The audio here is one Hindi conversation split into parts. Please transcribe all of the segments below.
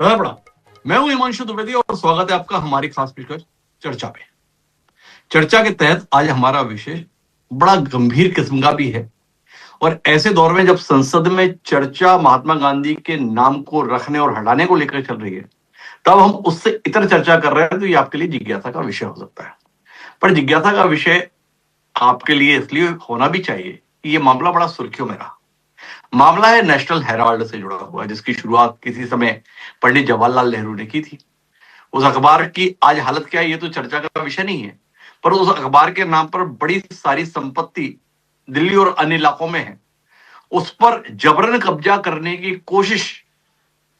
बड़ा मैं हूं हिमांशु द्विवेदी और स्वागत है आपका हमारी खास पेशकश चर्चा पे। चर्चा के तहत आज हमारा विषय बड़ा गंभीर किस्म का भी है और ऐसे दौर में जब संसद में चर्चा महात्मा गांधी के नाम को रखने और हटाने को लेकर चल रही है, तब हम उससे इतर चर्चा कर रहे हैं, तो ये आपके लिए जिज्ञासा का विषय हो सकता है। पर जिज्ञासा का विषय आपके लिए इसलिए होना भी चाहिए कि ये मामला बड़ा सुर्खियों में रहा। मामला है नेशनल हेराल्ड से जुड़ा हुआ, जिसकी शुरुआत किसी समय पंडित जवाहरलाल नेहरू ने की थी। उस अखबार की आज हालत क्या है ये तो चर्चा का विषय नहीं है, पर उस अखबार के नाम पर बड़ी सारी संपत्ति दिल्ली और अन्य इलाकों में है। उस पर जबरन कब्जा करने की कोशिश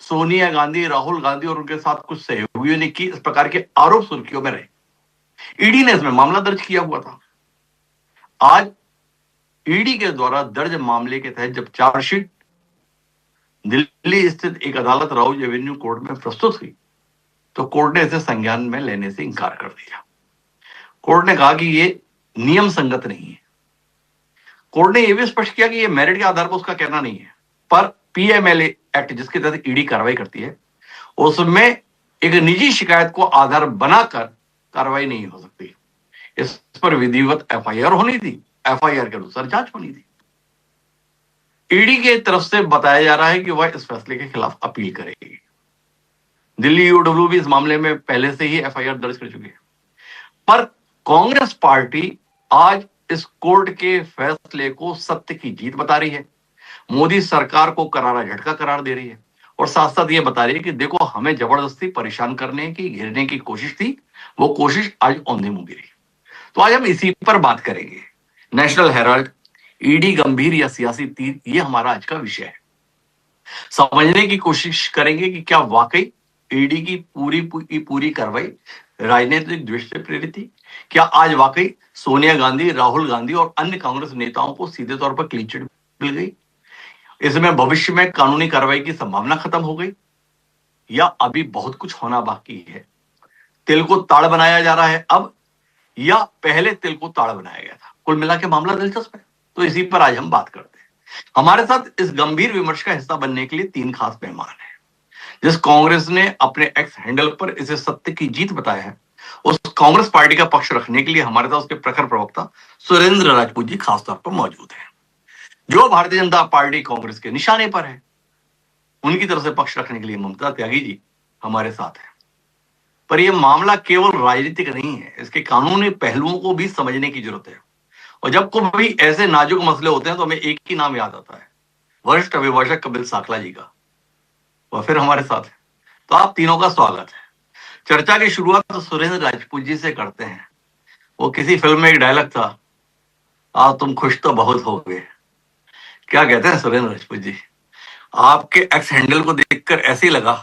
सोनिया गांधी, राहुल गांधी और उनके साथ कुछ सहयोगियों ने की। इस प्रकार के आरोप सुर्खियों में रहे। ईडी ने इसमें मामला दर्ज किया हुआ था। आज ईडी के द्वारा दर्ज मामले के तहत जब चार्जशीट दिल्ली स्थित एक अदालत राउज एवेन्यू कोर्ट में प्रस्तुत हुई, तो कोर्ट ने इसे संज्ञान में लेने से इंकार कर दिया। कोर्ट ने कहा कि ये नियम संगत नहीं है। कोर्ट ने यह भी स्पष्ट किया कि यह मेरिट के आधार पर उसका कहना नहीं है, पर पीएमएलए एक्ट जिसके तहत ईडी कार्रवाई करती है, उसमें एक निजी शिकायत को आधार बनाकर कार्रवाई नहीं हो सकती। इस पर विधिवत एफआईआर होनी थी, एफआईआर के अनुसार जांच होनी थी। ईडी के तरफ से बताया जा रहा है कि वह इस फैसले के खिलाफ अपील करेगी। दिल्ली यूडब्ल्यू भी इस मामले में पहले से ही एफआईआर दर्ज कर चुकी है, पर कांग्रेस पार्टी आज इस कोर्ट के फैसले को सत्य की जीत बता रही है। मोदी सरकार को करारा झटका करार दे रही है और साथ साथ ये बता रही है कि देखो, हमें जबरदस्ती परेशान करने की, घेरने की कोशिश थी, वो कोशिश आज औंधे मुंह गिरी। तो आज हम इसी पर बात करेंगे। नेशनल हेराल्ड, ईडी गंभीर या सियासी तीर, ये हमारा आज का विषय है। समझने की कोशिश करेंगे कि क्या वाकई ईडी की पूरी कार्रवाई राजनीतिक द्वेष से प्रेरित थी। क्या आज वाकई सोनिया गांधी, राहुल गांधी और अन्य कांग्रेस नेताओं को सीधे तौर पर क्लीन चिट मिल गई। इसमें भविष्य में कानूनी कार्रवाई की संभावना खत्म हो गई, या अभी बहुत कुछ होना बाकी है। तिल को ताड़ बनाया जा रहा है अब, या पहले तिल को ताड़ बनाया गया था। कुल मिला के मामला दिलचस्प है, तो इसी पर आज हम बात करते हैं। हमारे साथ इस गंभीर विमर्श का हिस्सा बनने के लिए तीन खास मेहमान हैं। जिस कांग्रेस ने अपने एक्स हैंडल पर इसे सत्य की जीत बताया है, उस कांग्रेस पार्टी का पक्ष रखने के लिए हमारे साथ उसके प्रखर प्रवक्ता सुरेंद्र राजपूत जी खासतौर पर मौजूद हैं, जो भारतीय जनता पार्टी कांग्रेस के निशाने पर है। उनकी तरफ से पक्ष रखने के लिए ममता त्यागी जी हमारे साथ हैं। पर यह मामला केवल राजनीतिक नहीं है, इसके कानूनी पहलुओं को भी समझने की जरूरत है। और जब कभी ऐसे नाजुक मसले होते हैं तो हमें एक ही नाम याद आता है, वरिष्ठ अभिभाषक कपिल साकला जी का। वह फिर हमारे साथ है। तो आप तीनों का स्वागत है। चर्चा की शुरुआत तो सुरेंद्र राजपूत जी से करते हैं। वो किसी फिल्म में एक डायलॉग था, आज तुम खुश तो बहुत हो गए। क्या कहते हैं सुरेंद्र राजपूत जी? आपके एक्स हैंडल को देखकर ऐसे ही लगा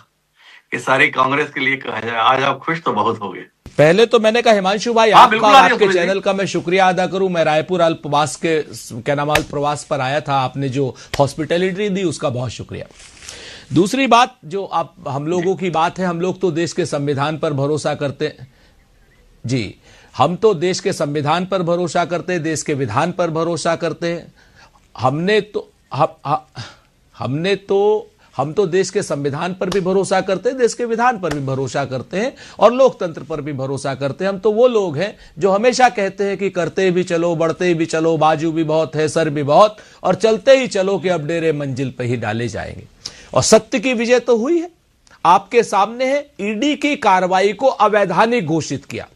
कि सारी कांग्रेस के लिए कहा जाए, आज आप खुश तो बहुत हो गए। पहले तो मैंने कहा हिमांशु भाई, आपका आपके चैनल का मैं शुक्रिया अदा करूं। मैं रायपुर अल्पवास के प्रवास पर आया था, आपने जो हॉस्पिटैलिटी दी उसका बहुत शुक्रिया। दूसरी बात जो आप हम लोगों की बात है, हम लोग तो देश के संविधान पर भरोसा करते हैं जी। हम तो देश के संविधान पर भरोसा करते हैं, देश के विधान पर भरोसा करते हैं। हम तो देश के संविधान पर भी भरोसा करते हैं, देश के विधान पर भी भरोसा करते हैं और लोकतंत्र पर भी भरोसा करते हैं। हम तो वो लोग हैं जो हमेशा कहते हैं कि करते भी चलो, बढ़ते भी चलो, बाजू भी बहुत है, सर भी बहुत, और चलते ही चलो कि अब डेरे मंजिल पर ही डाले जाएंगे। और सत्य की विजय तो हुई है, आपके सामने है। ईडी की कार्रवाई को अवैधानिक घोषित किया।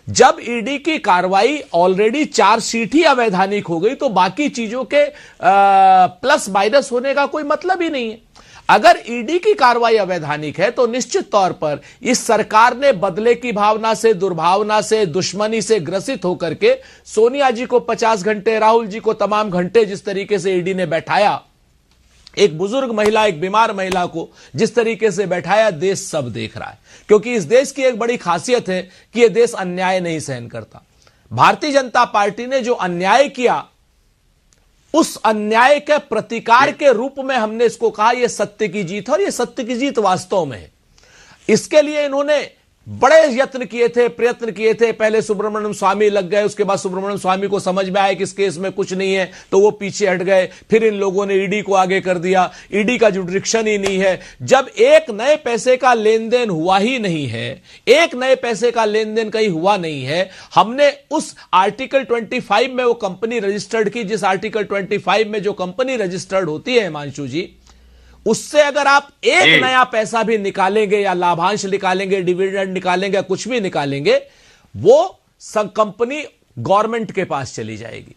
जब ईडी की कार्रवाई ऑलरेडी चार्जशीट ही अवैधानिक हो गई, तो बाकी चीजों के प्लस माइनस होने का कोई मतलब ही नहीं है। अगर ईडी की कार्रवाई अवैधानिक है तो निश्चित तौर पर इस सरकार ने बदले की भावना से, दुर्भावना से, दुश्मनी से ग्रसित होकर के सोनिया जी को 50 घंटे, राहुल जी को तमाम घंटे जिस तरीके से ईडी ने बैठाया, एक बुजुर्ग महिला, एक बीमार महिला को जिस तरीके से बैठाया, देश सब देख रहा है। क्योंकि इस देश की एक बड़ी खासियत है कि यह देश अन्याय नहीं सहन करता। भारतीय जनता पार्टी ने जो अन्याय किया, उस अन्याय के प्रतिकार के रूप में हमने इसको कहा यह सत्य की जीत है, और यह सत्य की जीत वास्तव में है। इसके लिए इन्होंने बड़े यत्न किए थे, प्रयत्न किए थे। पहले सुब्रमण्यम स्वामी लग गए, उसके बाद सुब्रमण्यम स्वामी को समझ में आया कि इस केस में कुछ नहीं है, तो वो पीछे हट गए। फिर इन लोगों ने ईडी को आगे कर दिया। ईडी का जुडिक्शन ही नहीं है। जब एक नए पैसे का लेन देन हुआ ही नहीं है, एक नए पैसे का लेन देन कहीं हुआ नहीं है, हमने उस आर्टिकल 25 में वो कंपनी रजिस्टर्ड की, जिस आर्टिकल 25 में जो कंपनी रजिस्टर्ड होती है हिमांशु जी, उससे अगर आप एक नया पैसा भी निकालेंगे या लाभांश निकालेंगे, डिविडेंड निकालेंगे, कुछ भी निकालेंगे, वो कंपनी गवर्नमेंट के पास चली जाएगी।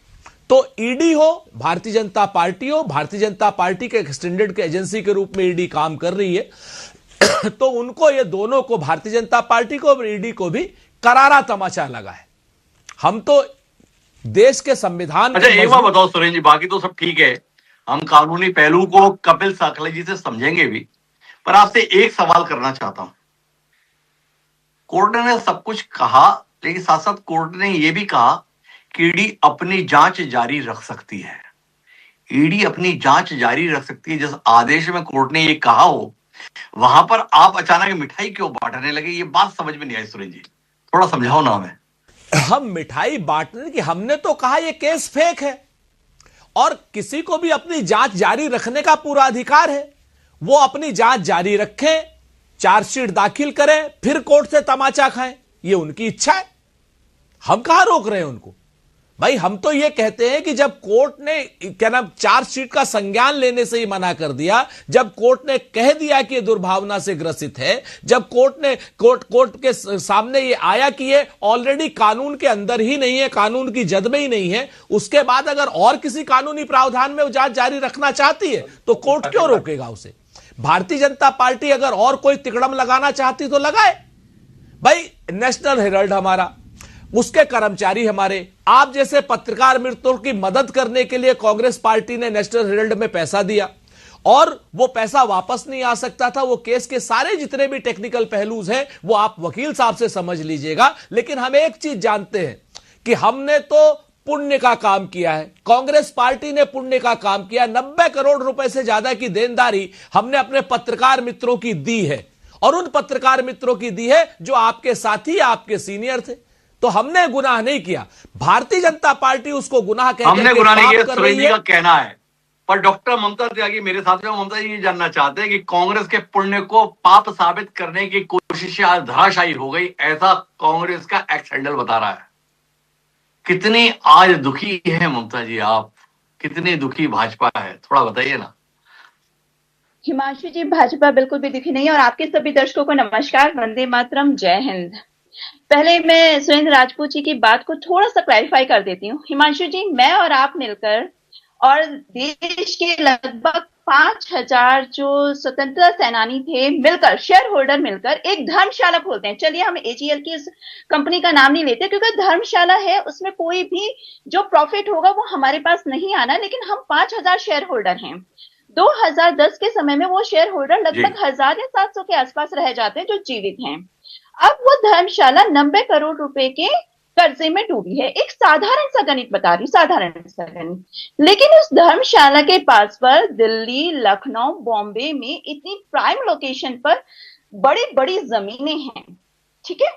तो ईडी हो, भारतीय जनता पार्टी हो, भारतीय जनता पार्टी के एक्सटेंडेड एजेंसी के रूप में ईडी काम कर रही है तो उनको, ये दोनों को, भारतीय जनता पार्टी को और ईडी को भी करारा तमाचा लगा है। हम तो देश के संविधान, अच्छा एक बात बताओ सुरेंद्र जी, बाकी तो सब ठीक है, हम कानूनी पहलू को कपिल साकले जी से समझेंगे भी, पर आपसे एक सवाल करना चाहता हूं। कोर्ट ने सब कुछ कहा, लेकिन साथ साथ कोर्ट ने यह भी कहा कि ईडी अपनी जांच जारी रख सकती है। ईडी अपनी जांच जारी रख सकती है, जिस आदेश में कोर्ट ने यह कहा हो, वहां पर आप अचानक मिठाई क्यों बांटने लगे? ये बात समझ में नहीं आई सुरेंद्र जी, थोड़ा समझाओ ना हमें। हम मिठाई बांटने की, हमने तो कहा यह केस फेक है और किसी को भी अपनी जांच जारी रखने का पूरा अधिकार है। वो अपनी जांच जारी रखें, चार्जशीट दाखिल करें, फिर कोर्ट से तमाचा खाएं, ये उनकी इच्छा है। हम कहां रोक रहे हैं उनको? भाई हम तो ये कहते हैं कि जब कोर्ट ने, क्या नाम, चार्जशीट का संज्ञान लेने से ही मना कर दिया, जब कोर्ट ने कह दिया कि ये दुर्भावना से ग्रसित है, जब कोर्ट के सामने ये आया कि ये ऑलरेडी कानून के अंदर ही नहीं है, कानून की जद में ही नहीं है, उसके बाद अगर और किसी कानूनी प्रावधान में वो जांच जारी रखना चाहती है तो कोर्ट क्यों रोकेगा उसे? भारतीय जनता पार्टी अगर और कोई तिकड़म लगाना चाहती तो लगाए। भाई नेशनल हेराल्ड हमारा, उसके कर्मचारी हमारे, आप जैसे पत्रकार मित्रों की मदद करने के लिए कांग्रेस पार्टी ने नेशनल हेराल्ड में पैसा दिया और वो पैसा वापस नहीं आ सकता था। वो केस के सारे जितने भी टेक्निकल पहलूज हैं वो आप वकील साहब से समझ लीजिएगा। लेकिन हम एक चीज जानते हैं कि हमने तो पुण्य का काम किया है, कांग्रेस पार्टी ने पुण्य का काम किया। 90 करोड़ रुपए से ज्यादा की देनदारी हमने अपने पत्रकार मित्रों की दी है, और उन पत्रकार मित्रों की दी है जो आपके साथी, आपके सीनियर थे। तो हमने गुनाह नहीं किया, भारतीय जनता पार्टी उसको गुनाह कहकर हमने गुनाह नहीं किया, सुरेंद्र जी का कहना है। पर डॉक्टर ममता त्यागी मेरे साथ में, ममता जी ये जानना चाहते हैं कि कांग्रेस के पुण्य को पाप साबित करने की कोशिश आज धराशायी हो गई, ऐसा कांग्रेस का एक्स हैंडल बता रहा है। कितनी आज दुखी है ममता जी आप, कितनी दुखी भाजपा है, थोड़ा बताइए ना। हिमांशु जी, भाजपा बिल्कुल भी दुखी नहीं है। और आपके सभी दर्शकों को नमस्कार, वंदे मातरम, जय हिंद। पहले मैं सुरेंद्र राजपूत जी की बात को थोड़ा सा क्लैरिफाई कर देती हूँ। हिमांशु जी, मैं और आप मिलकर और देश के लगभग 5000 जो स्वतंत्रता सेनानी थे मिलकर, शेयर होल्डर मिलकर एक धर्मशाला खोलते हैं। चलिए हम एजीएल की उस कंपनी का नाम नहीं लेते क्योंकि धर्मशाला है, उसमें कोई भी जो प्रॉफिट होगा वो हमारे पास नहीं आना। लेकिन हम 5000 शेयर होल्डर हैं। 2010 के समय में वो शेयर होल्डर लगभग 1000 या 700 के आसपास रह जाते हैं जो जीवित हैं। अब वो धर्मशाला 90 करोड़ रुपए के कर्जे में डूबी है। एक साधारण सा गणित बता रही हूं, साधारण सा गणित। लेकिन उस धर्मशाला के पास पर दिल्ली, लखनऊ, बॉम्बे में इतनी प्राइम लोकेशन पर बड़ी बड़ी जमीनें हैं, ठीक है।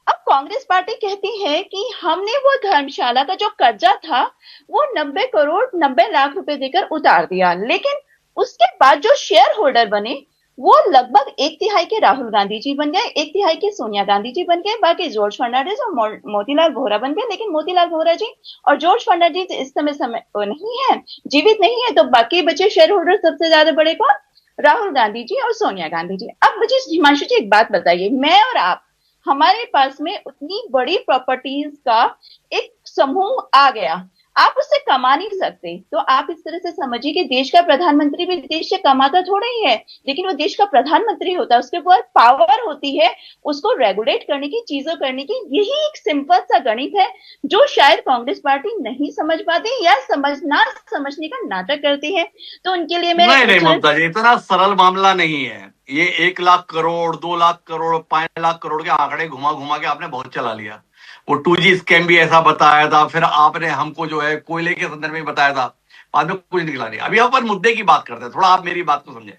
अब कांग्रेस पार्टी कहती है कि हमने वो धर्मशाला का जो कर्जा था वो 90 करोड़ 90 लाख रुपए देकर उतार दिया। लेकिन उसके बाद जो शेयर होल्डर बने वो लगभग 1/3 के राहुल गांधी जी बन गए, 1/3 के सोनिया गांधी जी बन गए, बाकी जॉर्ज फर्नांडिस और मोतीलाल वोहरा बन गए। लेकिन मोतीलाल वोहरा जी और जॉर्ज फर्नांडिस इस समय नहीं है, जीवित नहीं है। तो बाकी बचे शेयर होल्डर सबसे ज्यादा बड़े कौन? राहुल गांधी जी और सोनिया गांधी जी। अब मुझे हिमांशु जी एक बात बताइए, मैं और आप, हमारे पास में उतनी बड़ी प्रॉपर्टीज का एक समूह आ गया, आप उससे कमा नहीं सकते। तो आप इस तरह से समझिए कि देश का प्रधानमंत्री भी देश से कमाता थोड़ा ही है, लेकिन वो देश का प्रधानमंत्री होता है, उसके पास पावर होती है उसको रेगुलेट करने की, चीजों करने की। यही एक सिंपल सा गणित है जो शायद कांग्रेस पार्टी नहीं समझ पाती या समझने का नाटक करती है। तो उनके लिए मैं नहीं ममता जी, इतना सरल मामला नहीं है ये। 1 लाख करोड़, 2 लाख करोड़, 5 लाख करोड़ के आंकड़े घुमा घुमा के आपने बहुत चला लिया। वो 2G स्कैम भी ऐसा बताया था, फिर आपने हमको जो है कोयले के संदर्भ में बताया था, बाद में कुछ निकला नहीं। अभी यहाँ पर मुद्दे की बात करते हैं, थोड़ा आप मेरी बात को समझे।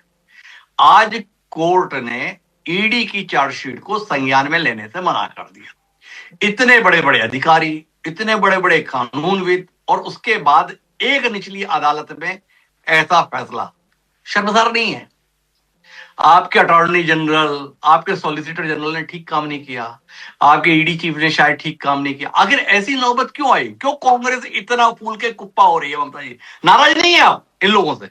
आज कोर्ट ने ईडी की चार्जशीट को संज्ञान में लेने से मना कर दिया। इतने बड़े बड़े अधिकारी, इतने बड़े बड़े कानूनविद, और उसके बाद एक निचली अदालत में ऐसा फैसला शर्मसार नहीं है? आपके अटॉर्नी जनरल, आपके सॉलिसिटर जनरल ने ठीक काम नहीं किया, आपके ईडी चीफ ने शायद ठीक काम नहीं किया। आखिर ऐसी नौबत क्यों आई? क्यों कांग्रेस इतना फूल के कुप्पा हो रही है? ममता जी, नाराज नहीं है आप इन लोगों से?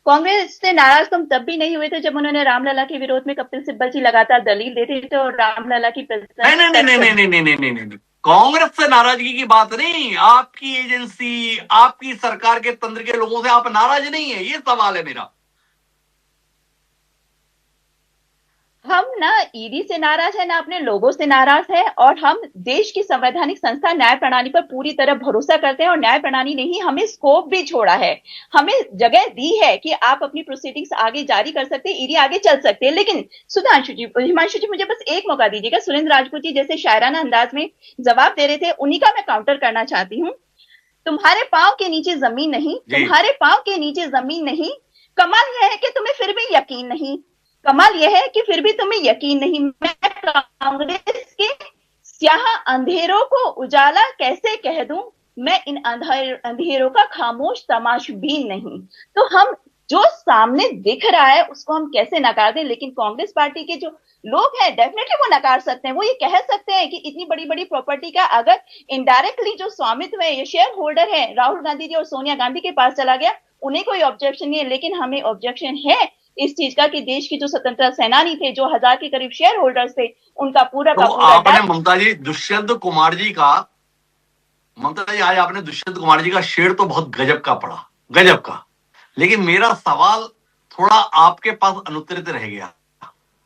कांग्रेस से नाराज तुम तब भी नहीं हुए थे जब उन्होंने रामलला के विरोध में कपिल सिब्बल जी लगातार दलील देते थे और रामलला की नहीं नहीं नहीं नहीं नहीं नहीं नहीं नहीं नहीं, कांग्रेस से नाराजगी की बात नहीं, आपकी एजेंसी, आपकी सरकार के तंत्र के लोगों से आप नाराज नहीं है, ये सवाल है मेरा। हम ना ईडी से नाराज है, ना अपने लोगों से नाराज है, और हम देश की संवैधानिक संस्था न्याय प्रणाली पर पूरी तरह भरोसा करते हैं, और न्याय प्रणाली ने ही हमें स्कोप भी छोड़ा है, हमें जगह दी है कि आप अपनी प्रोसीडिंग्स आगे जारी कर सकते हैं, ईडी आगे चल सकते हैं। लेकिन सुधांशु जी, हिमांशु जी, मुझे बस एक मौका दीजिएगा। सुरेंद्र राजपूत जी जैसे शायराना अंदाज में जवाब दे रहे थे, उन्हीं का मैं काउंटर करना चाहती हूँ। तुम्हारे पांव के नीचे जमीन नहीं, तुम्हारे पांव के नीचे जमीन नहीं, कमाल यह है कि तुम्हें फिर भी यकीन नहीं, कमाल यह है कि फिर भी तुम्हें यकीन नहीं। मैं कांग्रेस के स्याह अंधेरों को उजाला कैसे कह दूं, मैं इन अंधेरों का खामोश तमाशबीन नहीं। तो हम जो सामने दिख रहा है उसको हम कैसे नकार दें? लेकिन कांग्रेस पार्टी के जो लोग हैं डेफिनेटली वो नकार सकते हैं। वो ये कह सकते हैं कि इतनी बड़ी बड़ी प्रॉपर्टी का अगर इनडायरेक्टली जो स्वामित्व है, ये शेयर होल्डर है राहुल गांधी जी और सोनिया गांधी के पास चला गया, उन्हें कोई ऑब्जेक्शन नहीं है। लेकिन हमें ऑब्जेक्शन है इस चीज का कि देश के जो स्वतंत्रता सेनानी थे, जो 1000 के करीब शेयर होल्डर्स थे, उनका पूरा तो का पूरा आपने ममता जी दुष्यंत कुमार जी का, ममता जी आज आपने दुष्यंत कुमार जी का शेर तो बहुत गजब का पढ़ा, गजब का। लेकिन मेरा सवाल थोड़ा आपके पास अनुत्तरित रह गया।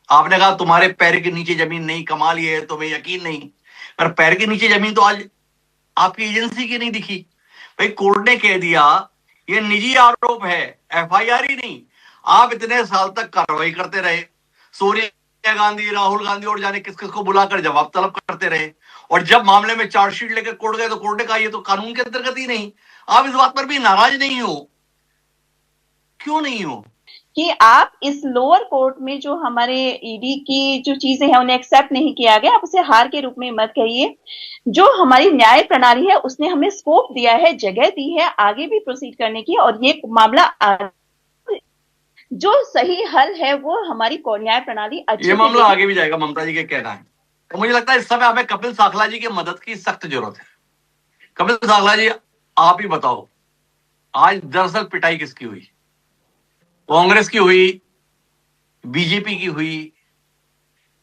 आपने कहा तुम्हारे पैर के नीचे जमीन नहीं, कमाल ये है तुम्हें यकीन नहीं, पर पैर के नीचे जमीन तो आज आपकी एजेंसी की नहीं दिखी। भाई कोर्ट ने कह दिया ये निजी आरोप है, एफआईआर ही नहीं। आप इतने साल तक कार्रवाई करते रहे, सोनिया गांधी, राहुल गांधी और जाने किस किस को बुलाकर जवाब तलब करते रहे, और जब मामले में चार्जशीट लेकर कोर्ट गए तो कोर्ट ने कहा ये तो कानून के अंतर्गत ही नहीं। आप इस बात पर भी नाराज नहीं हो, क्यों नहीं हो? कि आप इस लोअर कोर्ट में जो हमारे ईडी की जो चीजें हैं उन्हें एक्सेप्ट नहीं किया गया, आप उसे हार के रूप में मत कहिए। जो हमारी न्याय प्रणाली है उसने हमें स्कोप दिया है, जगह दी है आगे भी प्रोसीड करने की, और ये मामला जो सही हल है वो हमारी न्याय प्रणाली अच्छी, ये मामला आगे भी जाएगा, ममता जी के कहना है। तो मुझे लगता है इस समय हमें कपिल साखला जी की मदद की सख्त जरूरत है। कपिल साखला जी, आप ही बताओ, आज दरअसल पिटाई किसकी हुई? कांग्रेस की हुई, बीजेपी की हुई,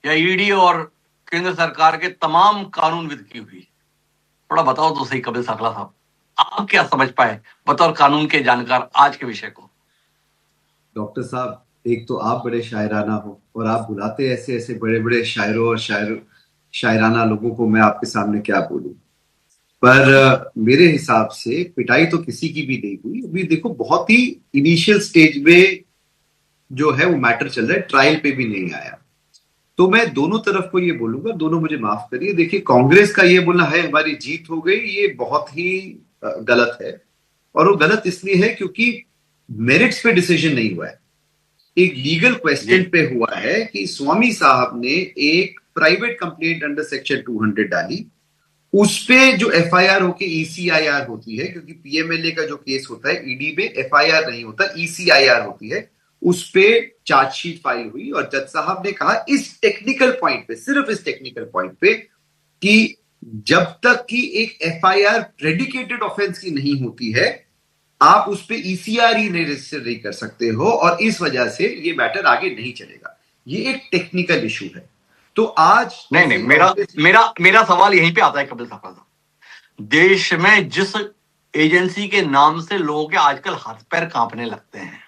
या ईडी और केंद्र सरकार के तमाम कानूनविद की हुई? थोड़ा बताओ तो सही कपिल साखला साहब, आप क्या समझ पाए बतौर कानून के जानकार आज के विषय को? डॉक्टर साहब, एक तो आप बड़े शायराना हो और आप बुलाते ऐसे ऐसे बड़े बड़े शायरों और शायराना लोगों को, मैं आपके सामने क्या बोलूं। पर मेरे हिसाब से पिटाई तो किसी की भी नहीं हुई। अभी देखो बहुत ही इनिशियल स्टेज में जो है वो मैटर चल रहा है, ट्रायल पे भी नहीं आया। तो मैं दोनों तरफ को ये बोलूंगा, दोनों मुझे माफ करिए। देखिए, कांग्रेस का ये बोलना है हमारी जीत हो गई, ये बहुत ही गलत है। और वो गलत इसलिए है क्योंकि मेरिट्स पे डिसीजन नहीं हुआ है, एक लीगल क्वेश्चन पे हुआ है कि स्वामी साहब ने एक प्राइवेट कंप्लेंट अंडर सेक्शन 200 डाली, उस पे जो एफआईआर होके ईसीआईआर होती है, क्योंकि पीएमएलए का जो केस होता है ईडी में एफआईआर नहीं होता, ईसीआईआर होती है, उस पे चार्जशीट फाइल हुई। और जज साहब ने कहा इस टेक्निकल पॉइंट पे, सिर्फ इस टेक्निकल पॉइंट पे, कि जब तक कि एक एफआईआर प्रेडिकेटेड ऑफेंस की नहीं होती है, आप उस पे ईसीआर ही नहीं रजिस्टर नहीं कर सकते हो, और इस वजह से ये मैटर आगे नहीं चलेगा। ये एक टेक्निकल इशू है। तो आज नहीं, मेरा सवाल यहीं पे आता है कपिल साहब, देश में जिस एजेंसी के नाम से लोगों के आजकल हाथ पैर कांपने लगते हैं,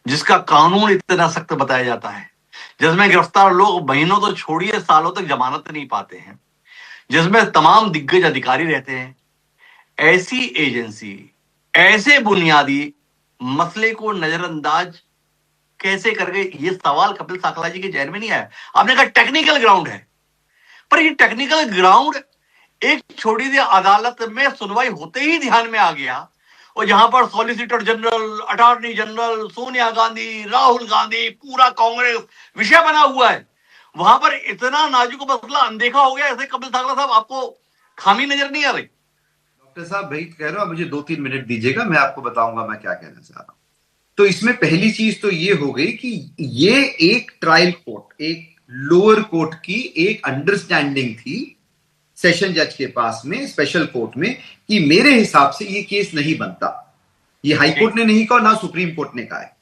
जिसका कानून इतना सख्त बताया जाता है, जिसमें गिरफ्तार लोग महीनों तो छोड़िए सालों तक जमानत नहीं पाते हैं, जिसमें तमाम दिग्गज अधिकारी रहते हैं, ऐसी एजेंसी ऐसे बुनियादी मसले को नजरअंदाज कैसे कर गए? ये सवाल कपिल साखला जी के जहन में नहीं आया। आपने कहा टेक्निकल ग्राउंड है, पर ये टेक्निकल ग्राउंड एक छोटी सी अदालत में सुनवाई होते ही ध्यान में आ गया, और जहां पर solicitor general, attorney general, Sonia Gandhi, Rahul Gandhi, पूरा कांग्रेस विषय बना हुआ है, वहां पर इतना नाजुक मसला अनदेखा हो गया। ऐसे कपिल सागला साहब, आपको खामी नजर नहीं आ रही? डॉक्टर साहब वही कह रहा हूं, मुझे 2-3 मिनट दीजिएगा, मैं आपको बताऊंगा मैं क्या कहना चाह रहा हूं। तो इसमें पहली चीज तो ये हो गई कि ये एक ट्रायल कोर्ट, एक लोअर कोर्ट की एक अंडरस्टैंडिंग थी सेशन जज के पास में, स्पेशल कोर्ट में, कि मेरे हिसाब से ये केस नहीं बनता। ये हाई कोर्ट ने नहीं कहा, ना सुप्रीम कोर्ट ने कहा है।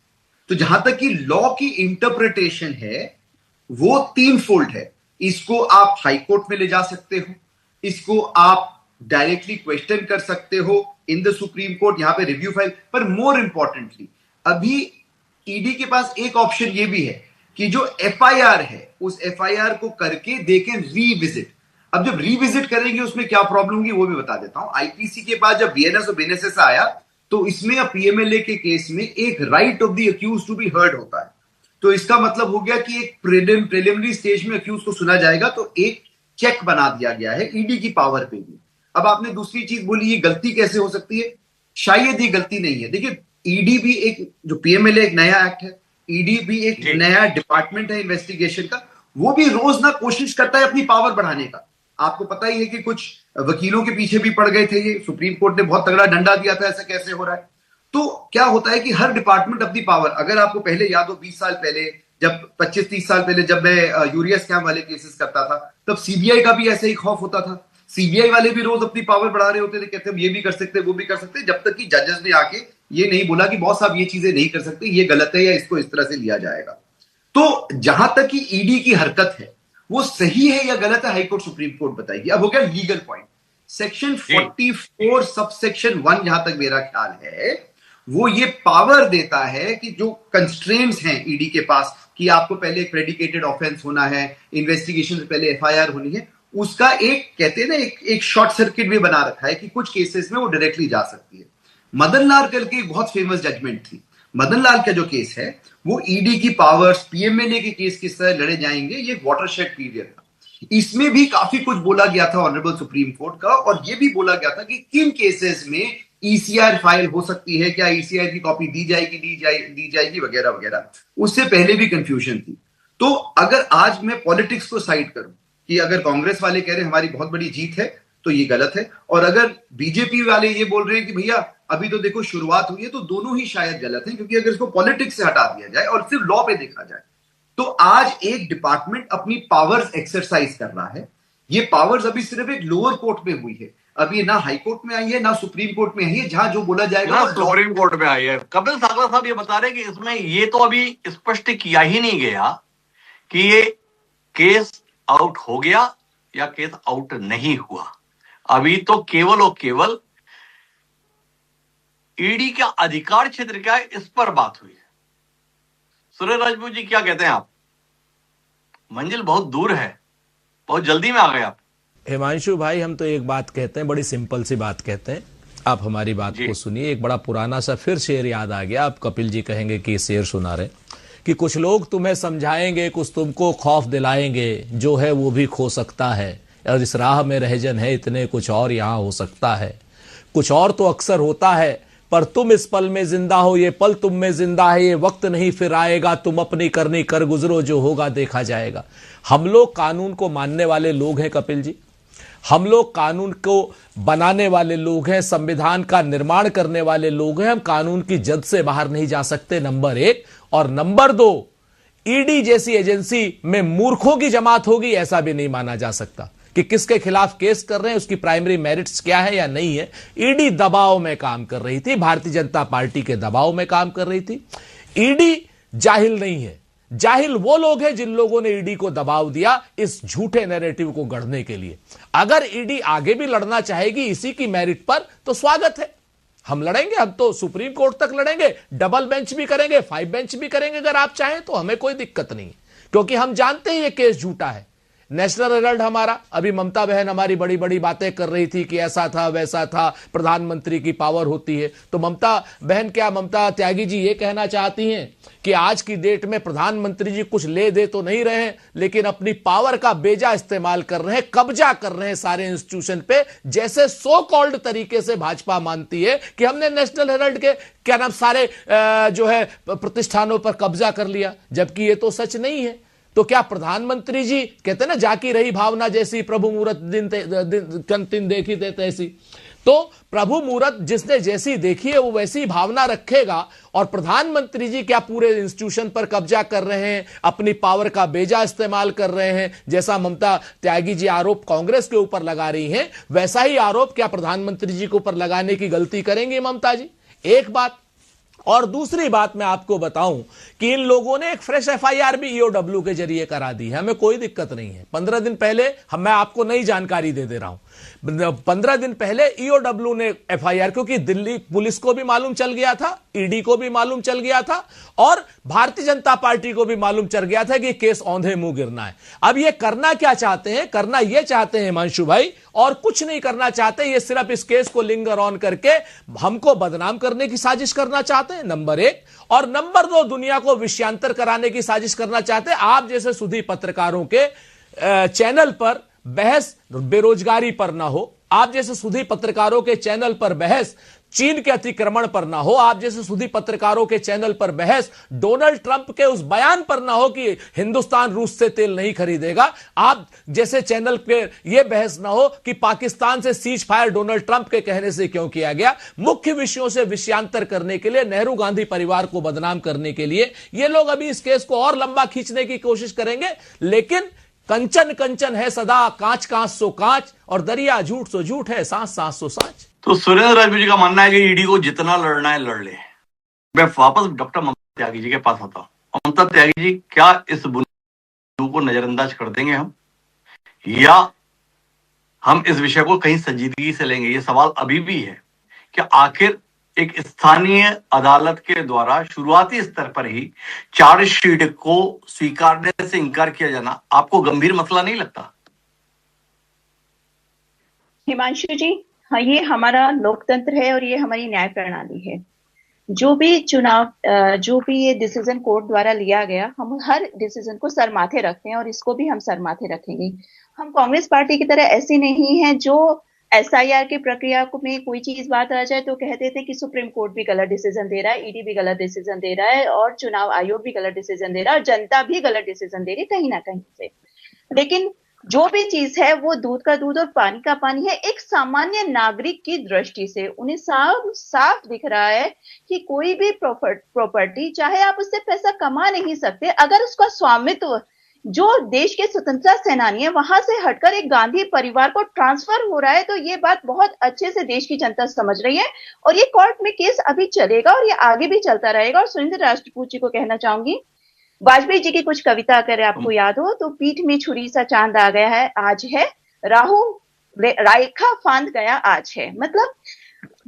तो जहां तक कि लॉ की इंटरप्रिटेशन है वो 3 फोल्ड है। इसको आप हाई कोर्ट में ले जा सकते हो, इसको आप डायरेक्टली क्वेश्चन कर सकते हो इन द सुप्रीम कोर्ट, यहां पे रिव्यू फाइल पर। मोर इंपॉर्टेंटली अभी ईडी के पास एक ऑप्शन ये भी है कि जो एफआईआर है उस एफआईआर को करके दे कैन रीविजिट। अब जब रीविजिट करेंगे उसमें क्या प्रॉब्लम होगी वो भी बता देता हूं। आईपीसी के पास जब बीएनएस और बीएनएसएस आया तो इसमें पीएमएलए के केस में एक right of the accuse to be heard होता है। तो इसका मतलब हो गया कि एक प्रिलिमिनरी स्टेज में अक्यूज को सुना जाएगा, तो एक चेक बना दिया गया है ईडी की पावर पे भी। अब आपने दूसरी चीज बोली ये गलती कैसे हो सकती है, शायद ये गलती नहीं है। देखिए ईडी भी एक, जो पीएमएलए एक नया एक्ट है, ईडी भी एक नया डिपार्टमेंट है इन्वेस्टिगेशन का, वो भी रोज ना कोशिश करता है अपनी पावर बढ़ाने का। आपको पता ही है कि कुछ वकीलों के पीछे भी पड़ गए थे, ये सुप्रीम कोर्ट ने बहुत तगड़ा डंडा दिया था ऐसा कैसे हो रहा है। तो क्या होता है कि हर डिपार्टमेंट अपनी पावर, अगर आपको पहले याद हो 20 साल पहले, जब 25-30 साल पहले जब मैं यूरिया स्कैम वाले केसेस करता था, तब सीबीआई का भी ऐसे ही खौफ होता था। सीबीआई वाले भी रोज अपनी पावर बढ़ा रहे होते थे, कहते हैं ये भी कर सकते वो भी कर सकते, जब तक कि जजेस ने आके ये नहीं बोला कि बॉस आप ये चीजें नहीं कर सकते, ये गलत है या इसको इस तरह से लिया जाएगा। तो जहां तक कि ईडी की हरकत है वो सही है या गलत है, हाईकोर्ट सुप्रीम कोर्ट बताएगी। अब हो गया लीगल पॉइंट। सेक्शन 44 सबसेक्शन 1 जहां तक मेरा ख्याल है वो ये पावर देता है कि जो कंस्ट्रेंट्स हैं ईडी के पास कि आपको पहले एक प्रेडिकेटेड ऑफेंस होना है, इन्वेस्टिगेशन से पहले एफआईआर होनी है, उसका एक कहते हैं ना एक शॉर्ट सर्किट भी बना रखा है कि कुछ केसेस में वो डायरेक्टली जा सकती है। मदन लाल कल की एक बहुत फेमस जजमेंट थी। मदन लाल का जो केस है वो ईडी की पावर्स, पीएमएलए के केस किस तरह लड़े जाएंगे, ये वाटरशेड पीरियड था। इसमें भी काफी कुछ बोला गया था ऑनरेबल सुप्रीम कोर्ट का, और ये भी बोला गया था कि किन केसेस में ईसीआर फाइल हो सकती है, क्या ईसीआर की कॉपी दी जाएगी वगैरह वगैरह। उससे पहले भी कंफ्यूजन थी। तो अगर आज मैं पॉलिटिक्स को साइड करूं कि अगर कांग्रेस वाले कह रहे हैं हमारी बहुत बड़ी जीत है तो ये गलत है, और अगर बीजेपी वाले ये बोल रहे हैं कि भैया अभी तो देखो शुरुआत हुई है, तो दोनों ही शायद गलत है। क्योंकि अगर इसको पॉलिटिक्स से हटा दिया जाए और सिर्फ लॉ पे देखा जाए तो आज एक डिपार्टमेंट अपनी पावर्स एक्सरसाइज कर रहा है। ये पावर्स अभी सिर्फ एक लोअर कोर्ट में हुई है, अभी ना हाई कोर्ट में आई है ना सुप्रीम कोर्ट में आई है, जहां जो बोला जाएगा ना सुप्रीम कोर्ट में आई है। कपिल सागला साहब ये बता रहे हैं कि इसमें ये तो अभी स्पष्ट किया ही नहीं गया कि ये केस आउट हो गया या केस आउट नहीं हुआ। अभी तो केवल और केवल ईडी का अधिकार क्षेत्र क्या है इस पर बात हुई है। सुरेश राजपूत जी क्या कहते हैं आप? मंजिल बहुत दूर है, बहुत जल्दी में आ गए आप। हिमांशु भाई, हम तो एक बात कहते हैं, बड़ी सिंपल सी बात कहते हैं, आप हमारी बात को सुनिए। एक बड़ा पुराना सा फिर शेर याद आ गया। आप कपिल जी कहेंगे कि शेर सुना रहे कि कुछ लोग तुम्हें समझाएंगे, कुछ तुमको खौफ दिलाएंगे, जो है वो भी खो सकता है, और इस राह में रहजन है इतने, कुछ और यहां हो सकता है। कुछ और तो अक्सर होता है, पर तुम इस पल में जिंदा हो, ये पल तुम में जिंदा है, ये वक्त नहीं फिर आएगा, तुम अपनी करनी कर गुजरो, जो होगा देखा जाएगा। हम लोग कानून को मानने वाले लोग हैं कपिल जी, हम लोग कानून को बनाने वाले लोग हैं, संविधान का निर्माण करने वाले लोग हैं। हम कानून की जद से बाहर नहीं जा सकते, नंबर 1। और नंबर 2, ईडी जैसी एजेंसी में मूर्खों की जमात होगी ऐसा भी नहीं माना जा सकता कि किसके खिलाफ केस कर रहे हैं, उसकी प्राइमरी मेरिट्स क्या है या नहीं है। ईडी दबाव में काम कर रही थी, भारतीय जनता पार्टी के दबाव में काम कर रही थी। ईडी जाहिल नहीं है, जाहिल वो लोग हैं जिन लोगों ने ईडी को दबाव दिया इस झूठे नैरेटिव को गढ़ने के लिए। अगर ईडी आगे भी लड़ना चाहेगी इसी की मेरिट पर तो स्वागत है, हम लड़ेंगे। हम तो सुप्रीम कोर्ट तक लड़ेंगे, डबल बेंच भी करेंगे, 5 बेंच भी करेंगे, अगर आप चाहें तो हमें कोई दिक्कत नहीं, क्योंकि हम जानते हैं ये केस झूठा है। नेशनल हेराल्ड हमारा, अभी ममता बहन हमारी बड़ी बड़ी बातें कर रही थी कि ऐसा था वैसा था, प्रधानमंत्री की पावर होती है। तो ममता बहन, क्या ममता त्यागी जी ये कहना चाहती हैं कि आज की डेट में प्रधानमंत्री जी कुछ ले दे तो नहीं रहे हैं, लेकिन अपनी पावर का बेजा इस्तेमाल कर रहे हैं, कब्जा कर रहे हैं सारे इंस्टीट्यूशन पे, जैसे सो कॉल्ड तरीके से भाजपा मानती है कि हमने नेशनल हेराल्ड के क्या नाम सारे जो है प्रतिष्ठानों पर कब्जा कर लिया, जबकि ये तो सच नहीं है। तो क्या प्रधानमंत्री जी कहते हैं ना, जाकी रही भावना जैसी, प्रभु मुहूर्त दिन देखी थे तैसी। तो प्रभु मुहूर्त जिसने जैसी देखी है वो वैसी भावना रखेगा। और प्रधानमंत्री जी क्या पूरे इंस्टीट्यूशन पर कब्जा कर रहे हैं, अपनी पावर का बेजा इस्तेमाल कर रहे हैं, जैसा ममता त्यागी जी आरोप कांग्रेस के ऊपर लगा रही हैं, वैसा ही आरोप क्या प्रधानमंत्री जी के ऊपर लगाने की गलती करेंगे ममता जी? एक बात। और दूसरी बात मैं आपको बताऊं कि इन लोगों ने एक फ्रेश एफआईआर भी ईओडब्ल्यू के जरिए करा दी है, हमें कोई दिक्कत नहीं है। 15 दिन पहले मैं आपको नई जानकारी दे रहा हूं, 15 दिन पहले ईओडब्ल्यू ने एफआईआर, क्योंकि दिल्ली पुलिस को भी मालूम चल गया था, ईडी को भी मालूम चल गया था और भारतीय जनता पार्टी को भी मालूम चल गया था कि केस औंधे मुंह गिरना है। अब ये करना क्या चाहते हैं? करना ये चाहते हैं हिमांशु भाई, और कुछ नहीं करना चाहते, ये सिर्फ इस केस को लिंगर ऑन करके हमको बदनाम करने की साजिश करना चाहते हैं, नंबर 1। और नंबर 2, दुनिया को विषयांतर कराने की साजिश करना चाहते हैं। आप जैसे सुधी पत्रकारों के चैनल पर बहस बेरोजगारी पर ना हो, आप जैसे सुधी पत्रकारों के चैनल पर बहस चीन के अतिक्रमण पर ना हो, आप जैसे सुधी पत्रकारों के चैनल पर बहस डोनाल्ड ट्रंप के उस बयान पर ना हो कि हिंदुस्तान रूस से तेल नहीं खरीदेगा, आप जैसे चैनल पे यह बहस ना हो कि पाकिस्तान से सीज फायर डोनाल्ड ट्रंप के कहने से क्यों किया गया। मुख्य विषयों से विषयांतर करने के लिए, नेहरू गांधी परिवार को बदनाम करने के लिए ये लोग अभी इस केस को और लंबा खींचने की कोशिश करेंगे। लेकिन कंचन कंचन है सदा, कांच कांच सो कांच, और दरिया झूठ सो झूठ है, सांस सांस सो सांच। तो सुरेंद्र राजपूत जी का मानना है कि ईडी को जितना लड़ना है लड़ ले। मैं वापस डॉक्टर ममता त्यागी जी के पास आता हूं। ममता त्यागी जी, क्या इस बुनियाद को नजरअंदाज कर देंगे हम, या हम इस विषय को कहीं संजीदगी से लेंगे? ये सवाल अभी भी है कि आखिर एक स्थानीय अदालत के द्वारा शुरुआती स्तर पर ही चार्जशीट को स्वीकारने से इंकार किया जाना आपको गंभीर मसला नहीं लगता? हिमांशु जी, हाँ, ये हमारा लोकतंत्र है और ये हमारी न्याय प्रणाली है। जो भी चुनाव, जो भी ये डिसीजन कोर्ट द्वारा लिया गया, हम हर डिसीजन को सर माथे रखते हैं और इसको भी हम सर माथे रखेंगे। हम कांग्रेस पार्टी की तरह ऐसी नहीं है जो एसआईआर की प्रक्रिया में कोई चीज बात आ जाए तो कहते थे कि सुप्रीम कोर्ट भी गलत डिसीजन दे रहा है, ईडी भी गलत डिसीजन दे रहा है और चुनाव आयोग भी गलत डिसीजन दे रहा है और जनता भी गलत डिसीजन दे रही है कहीं ना कहीं से। लेकिन जो भी चीज है वो दूध का दूध और पानी का पानी है। एक सामान्य नागरिक की दृष्टि से उन्हें साफ साफ दिख रहा है कि कोई भी प्रॉपर्टी, चाहे आप उससे पैसा कमा नहीं सकते, अगर उसका स्वामित्व जो देश के स्वतंत्रता सेनानी है वहां से हटकर एक गांधी परिवार को ट्रांसफर हो रहा है, तो ये बात बहुत अच्छे से देश की जनता समझ रही है। और ये कोर्ट में केस अभी चलेगा और ये आगे भी चलता रहेगा। और सुरेंद्र राजपूत जी को कहना चाहूंगी, वाजपेयी जी की कुछ कविता अगर आपको याद हो तो, पीठ में छुरी सा चांद आ गया है आज है, राहु रेखा फांद गया आज है। मतलब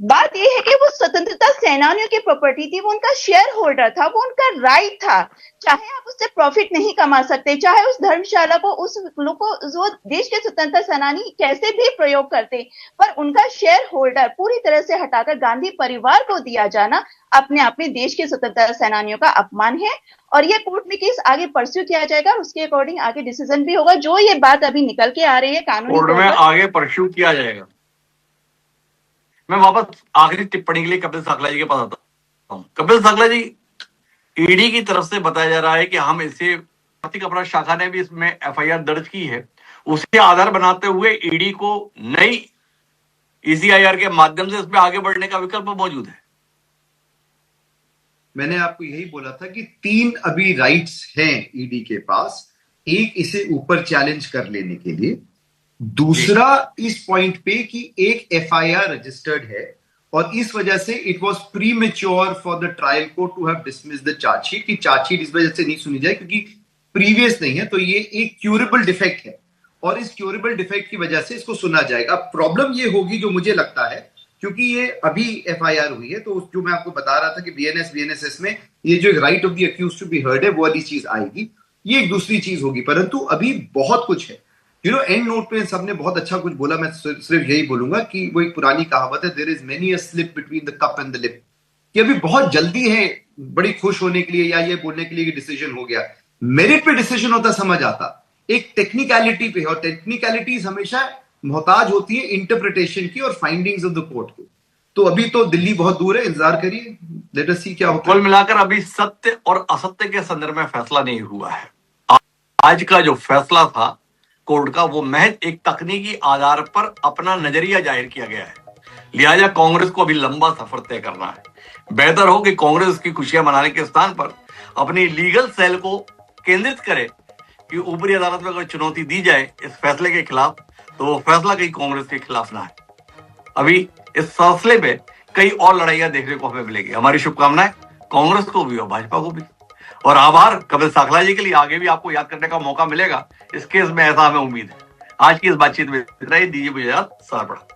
बात यह है कि वो स्वतंत्रता सेनानियों की प्रॉपर्टी थी, वो उनका शेयर होल्डर था, वो उनका राइट था। चाहे आप उससे प्रॉफिट नहीं कमा सकते, चाहे उस धर्मशाला को, उस लोग को, जो देश के स्वतंत्रता सेनानी कैसे भी प्रयोग करते, पर उनका शेयर होल्डर पूरी तरह से हटाकर गांधी परिवार को दिया जाना अपने आप में देश के स्वतंत्रता सेनानियों का अपमान है। और ये कोर्ट में केस आगे परस्यू किया जाएगा और उसके अकॉर्डिंग आगे डिसीजन भी होगा। जो ये बात अभी निकल के आ रही है कानूनी कोर्ट में आगे परस्यू किया जाएगा। मैं वापस आखिरी टिप्पणी के लिए कपिल साकला जी के पास आता हूं। कपिल साकला जी, ईडी की तरफ से बताया जा रहा है कि हम इसे, आर्थिक अपराध शाखा ने भी इसमें एफआईआर दर्ज की है, उसे आधार बनाते हुए ईडी को नई ईसीआईआर के माध्यम से इसमें आगे बढ़ने का विकल्प मौजूद है। मैंने आपको यही बोला था कि 3 अभी राइट्स हैं ईडी के पास। एक, इसे ऊपर चैलेंज कर लेने के लिए, दूसरा इस पॉइंट पे कि एक एफआईआर रजिस्टर्ड है और इस वजह से it was premature for the trial court to have dismiss the chargesheet, कि चार्जशीट इस वजह से नहीं सुनी जाए क्योंकि प्रीवियस नहीं है, तो ये एक क्यूरेबल डिफेक्ट है और इस क्यूरेबल डिफेक्ट की वजह से इसको सुना जाएगा। प्रॉब्लम ये होगी, जो मुझे लगता है, क्योंकि ये अभी एफआईआर हुई है, तो जो मैं आपको बता रहा था कि बीएनएस में ये जो right of the accused to be heard है, वो वाली चीज आएगी, ये एक दूसरी चीज होगी। परंतु अभी बहुत कुछ है, एंड नोट पे सबने बहुत अच्छा कुछ बोला, मैं सिर्फ यही बोलूंगा कि वो एक पुरानी कहावत है, there is many a slip between the cup and the lip, कि अभी बहुत जल्दी है बड़ी खुश होने के लिए या ये बोलने के लिए कि डिसीजन हो गया। मेरिट पे डिसीजन होता समझ आता, एक टेक्निकलिटी पे, और टेक्निकलिटीज हमेशा मोहताज होती है इंटरप्रिटेशन की और फाइंडिंग्स ऑफ द कोर्ट की। तो अभी तो दिल्ली बहुत दूर है, इंतजार करिए, लेट अस सी क्या होता कुल है। मिलाकर अभी सत्य और असत्य के संदर्भ में फैसला नहीं हुआ है। आज का जो फैसला था कोर्ट का, वो महज एक तकनीकी आधार पर अपना नजरिया जाहिर किया गया है। लिहाजा कांग्रेस को अभी लंबा सफर तय करना है। बेहतर हो कि कांग्रेस की खुशियां मनाने के स्थान पर अपनी लीगल सेल को केंद्रित करे कि ऊपरी अदालत में कोई चुनौती दी जाए इस फैसले के खिलाफ, तो वो फैसला कहीं कांग्रेस के खिलाफ ना है। अभी इस फैसले पे कई और लड़ाइयां देखने को हमें मिलेगी। हमारी शुभकामनाएं कांग्रेस को भी और भाजपा को भी, और आभार कपिल साखला जी के लिए। आगे भी आपको याद करने का मौका मिलेगा इस केस में, ऐसा हमें उम्मीद है। आज की इस बातचीत में इतना ही, दीजिए मुझे याद, सर पड़ा।